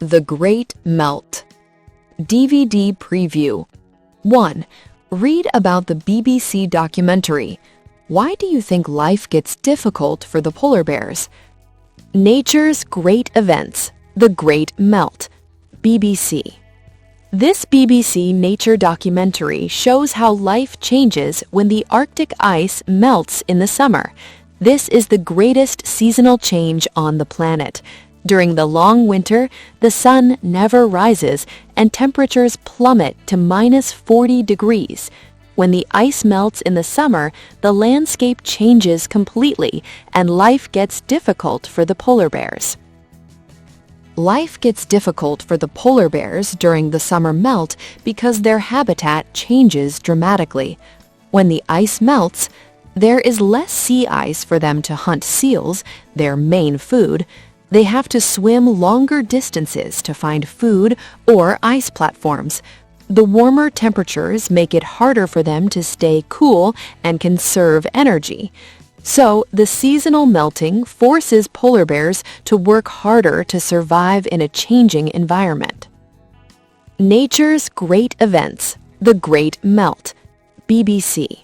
The Great Melt. DVD Preview. 1. Read about the BBC documentary. Why do you think life gets difficult for the polar bears? Nature's Great Events. The Great Melt. BBC. This BBC nature documentary shows how life changes when the Arctic ice melts in the summer. This is the greatest seasonal change on the planet. During the long winter, the sun never rises and temperatures plummet to -40 degrees. When the ice melts in the summer, the landscape changes completely and life gets difficult for the polar bears. Life gets difficult for the polar bears during the summer melt because their habitat changes dramatically. When the ice melts, there is less sea ice for them to hunt seals, their main food. They have to swim longer distances to find food or ice platforms. The warmer temperatures make it harder for them to stay cool and conserve energy. So, the seasonal melting forces polar bears to work harder to survive in a changing environment. Nature's Great Events. The Great Melt. BBC.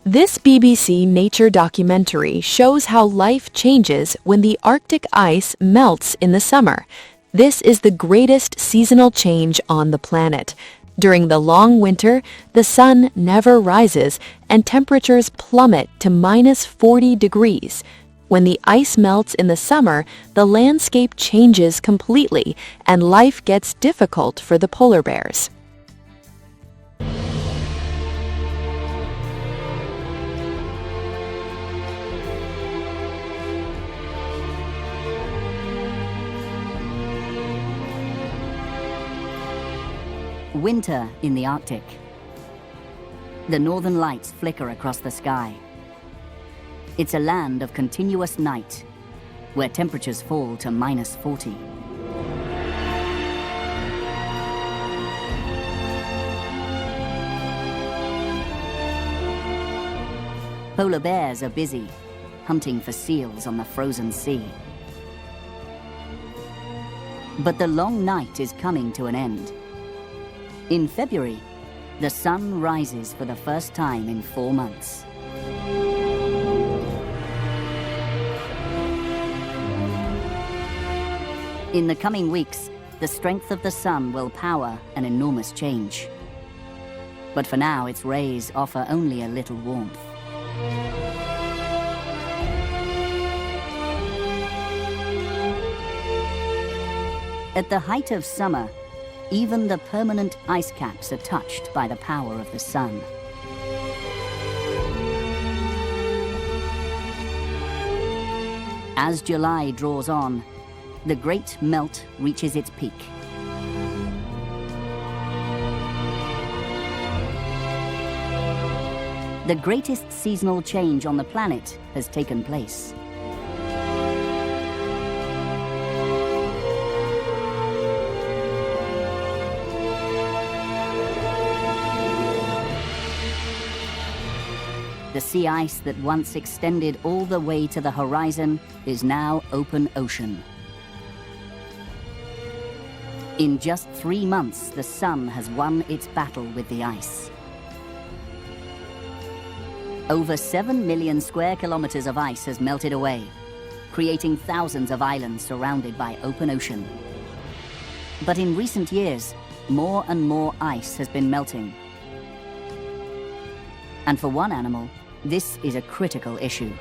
This BBC nature documentary shows how life changes when the Arctic ice melts in the summer. This is the greatest seasonal change on the planet. During the long winter, the sun never rises and temperatures plummet to -40 degrees. When the ice melts in the summer, the landscape changes completely and life gets difficult for the polar bears. Winter in the Arctic. The northern lights flicker across the sky. It's a land of continuous night, where temperatures fall to -40. Polar bears are busy, hunting for seals on the frozen sea. But the long night is coming to an end. In February, the sun rises for the first time in 4 months. In the coming weeks, the strength of the sun will power an enormous change. But for now, its rays offer only a little warmth. At the height of summer, even the permanent ice caps are touched by the power of the sun. As July draws on, the Great Melt reaches its peak. The greatest seasonal change on the planet has taken place. The sea ice that once extended all the way to the horizon is now open ocean. In just 3 months, the sun has won its battle with the ice. Over 7 million square kilometers of ice has melted away, creating thousands of islands surrounded by open ocean. But in recent years, more and more ice has been melting. And for one animal, this is a critical issue.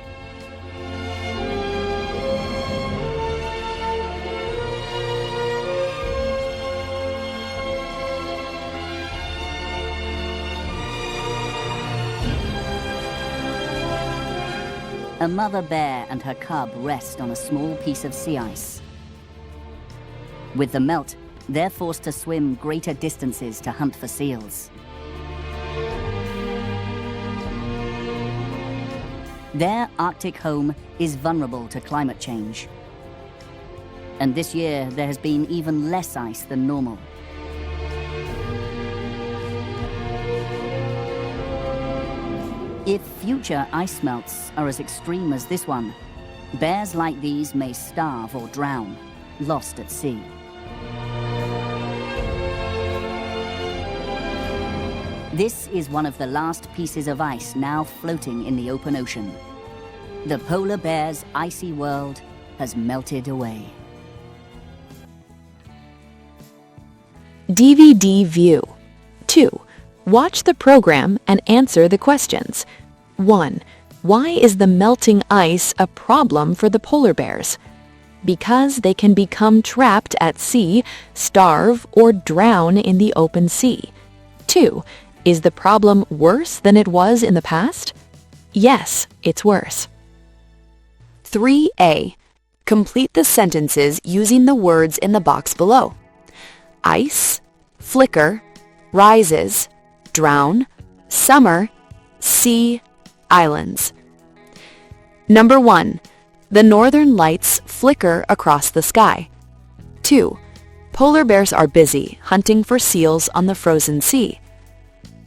A mother bear and her cub rest on a small piece of sea ice. With the melt, they're forced to swim greater distances to hunt for seals. Their Arctic home is vulnerable to climate change. And this year, there has been even less ice than normal. If future ice melts are as extreme as this one, bears like these may starve or drown, lost at sea. This is one of the last pieces of ice now floating in the open ocean. The polar bear's icy world has melted away. DVD view. 2. Watch the program and answer the questions. 1. Why is the melting ice a problem for the polar bears? Because they can become trapped at sea, starve, or drown in the open sea. 2. Is the problem worse than it was in the past? Yes, it's worse. 3A. Complete the sentences using the words in the box below. Ice, flicker, rises, drown, summer, sea, islands. Number 1. The northern lights flicker across the sky. 2. Polar bears are busy hunting for seals on the frozen sea.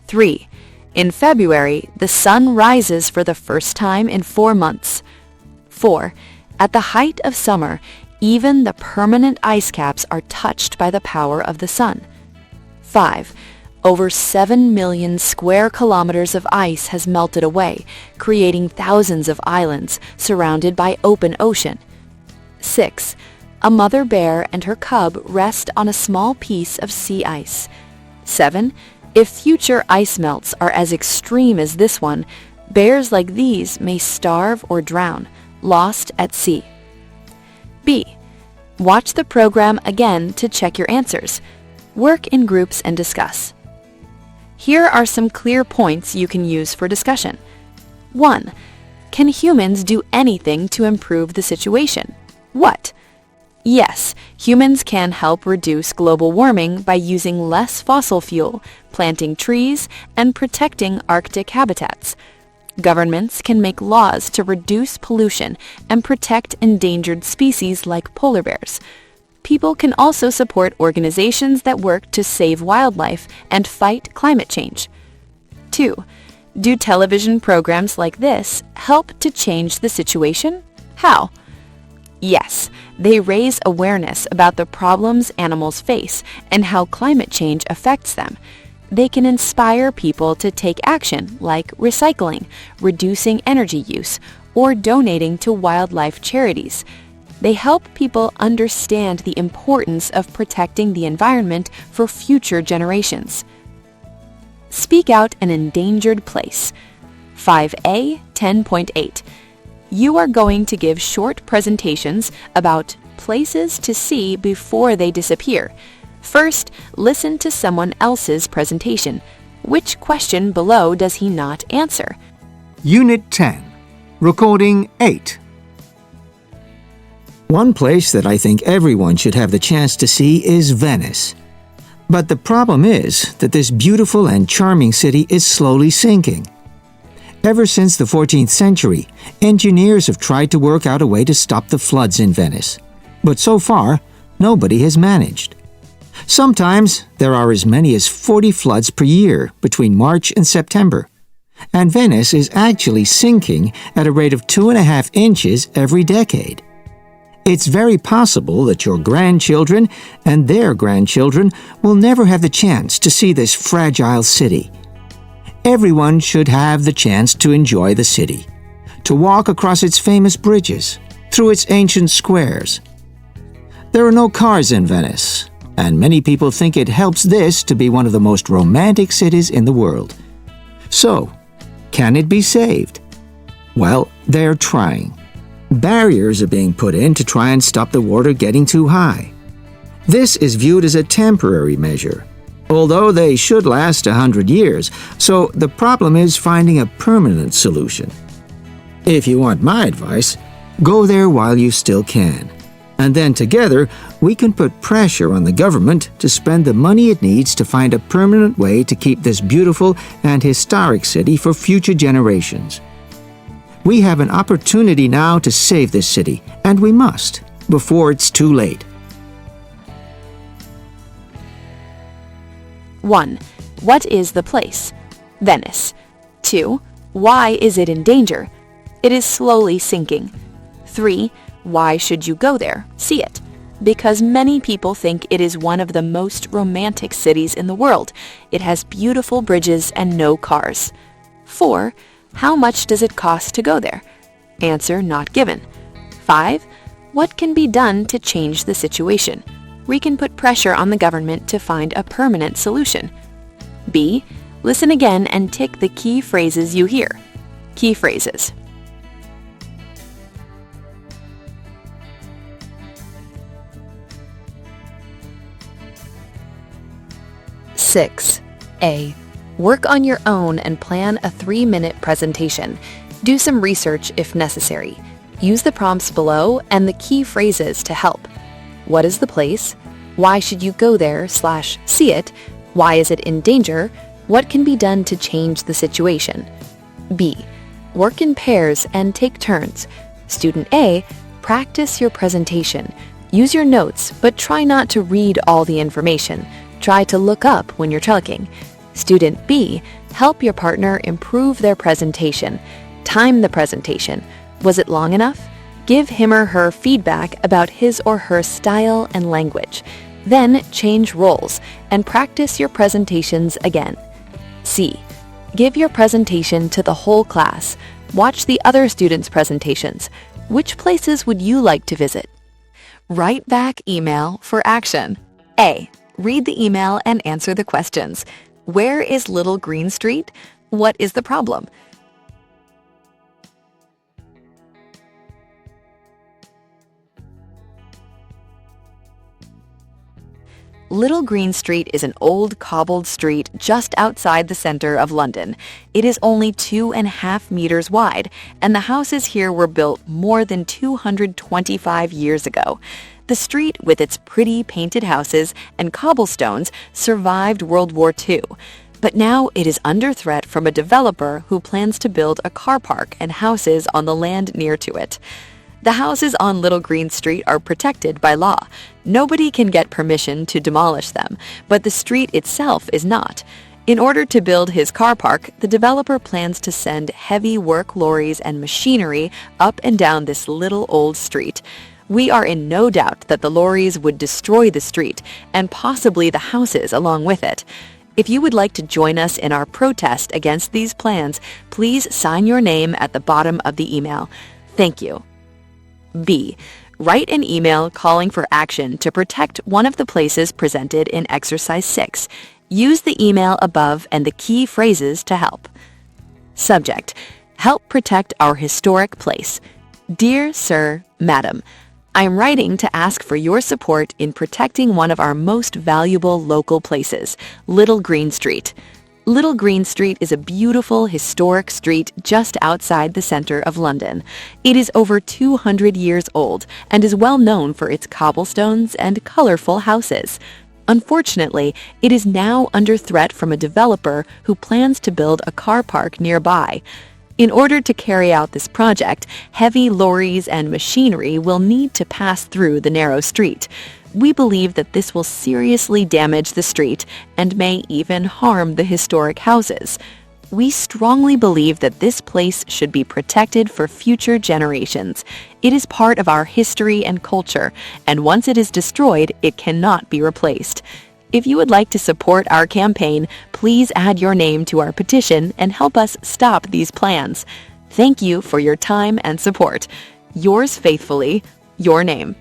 3. In February, the sun rises for the first time in 4 months. 4. At the height of summer, even the permanent ice caps are touched by the power of the sun. 5. Over 7 million square kilometers of ice has melted away, creating thousands of islands surrounded by open ocean. 6. A mother bear and her cub rest on a small piece of sea ice. 7. If future ice melts are as extreme as this one, bears like these may starve or drown, lost at sea. B. Watch the program again to check your answers. Work in groups and discuss. Here are some clear points you can use for discussion. 1. Can humans do anything to improve the situation? What? Yes, humans can help reduce global warming by using less fossil fuel, planting trees, and protecting Arctic habitats. Governments can make laws to reduce pollution and protect endangered species like polar bears. People can also support organizations that work to save wildlife and fight climate change. 2. Do television programs like this help to change the situation? How? Yes, they raise awareness about the problems animals face and how climate change affects them. They can inspire people to take action like recycling, reducing energy use, or donating to wildlife charities. They help people understand the importance of protecting the environment for future generations. Speak out an endangered place. 5A 10.8. You are going to give short presentations about places to see before they disappear. First, listen to someone else's presentation. Which question below does he not answer? Unit 10. Recording 8. One place that I think everyone should have the chance to see is Venice. But the problem is that this beautiful and charming city is slowly sinking. Ever since the 14th century, engineers have tried to work out a way to stop the floods in Venice. But so far, nobody has managed. Sometimes there are as many as 40 floods per year between March and September. And Venice is actually sinking at a rate of 2.5 inches every decade. It's very possible that your grandchildren and their grandchildren will never have the chance to see this fragile city. Everyone should have the chance to enjoy the city, to walk across its famous bridges, through its ancient squares. There are no cars in Venice, and many people think it helps this to be one of the most romantic cities in the world. So, can it be saved? Well, they're trying. Barriers are being put in to try and stop the water getting too high. This is viewed as a temporary measure, although they should last 100 years, so the problem is finding a permanent solution. If you want my advice, go there while you still can. And then together, we can put pressure on the government to spend the money it needs to find a permanent way to keep this beautiful and historic city for future generations. We have an opportunity now to save this city, and we must, before it's too late. 1. What is the place? Venice. 2. Why is it in danger? It is slowly sinking. 3. Why should you go there? See it. Because many people think it is one of the most romantic cities in the world. It has beautiful bridges and no cars. 4. How much does it cost to go there? Answer not given. 5. What can be done to change the situation? We can put pressure on the government to find a permanent solution. B. Listen again and tick the key phrases you hear. Key phrases. 6. A. Work on your own and plan a 3-minute presentation. Do some research if necessary. Use the prompts below and the key phrases to help. What is the place? Why should you go there/see it? Why is it in danger? What can be done to change the situation? B. Work in pairs and take turns. Student A, practice your presentation. Use your notes, but try not to read all the information. Try to look up when you're talking. Student B, help your partner improve their presentation. Time the presentation. Was it long enough? Give him or her feedback about his or her style and language. Then change roles and practice your presentations again. C. Give your presentation to the whole class. Watch the other students' presentations. Which places would you like to visit? Write back email for action. A. Read the email and answer the questions. Where is Little Green Street? What is the problem? Little Green Street is an old cobbled street just outside the center of London. It is only 2.5 meters wide, and the houses here were built more than 225 years ago. The street, with its pretty painted houses and cobblestones, survived World War II. But now it is under threat from a developer who plans to build a car park and houses on the land near to it. The houses on Little Green Street are protected by law. Nobody can get permission to demolish them, but the street itself is not. In order to build his car park, the developer plans to send heavy work lorries and machinery up and down this little old street. We are in no doubt that the lorries would destroy the street and possibly the houses along with it. If you would like to join us in our protest against these plans, please sign your name at the bottom of the email. Thank you. B. Write an email calling for action to protect one of the places presented in Exercise 6. Use the email above and the key phrases to help. Subject: Help protect our historic place. Dear Sir, Madam, I am writing to ask for your support in protecting one of our most valuable local places, Little Green Street. Little Green Street is a beautiful historic street just outside the center of London. It is over 200 years old and is well known for its cobblestones and colorful houses. Unfortunately, it is now under threat from a developer who plans to build a car park nearby. In order to carry out this project, heavy lorries and machinery will need to pass through the narrow street. We believe that this will seriously damage the street and may even harm the historic houses. We strongly believe that this place should be protected for future generations. It is part of our history and culture, and once it is destroyed, it cannot be replaced. If you would like to support our campaign, please add your name to our petition and help us stop these plans. Thank you for your time and support. Yours faithfully, your name.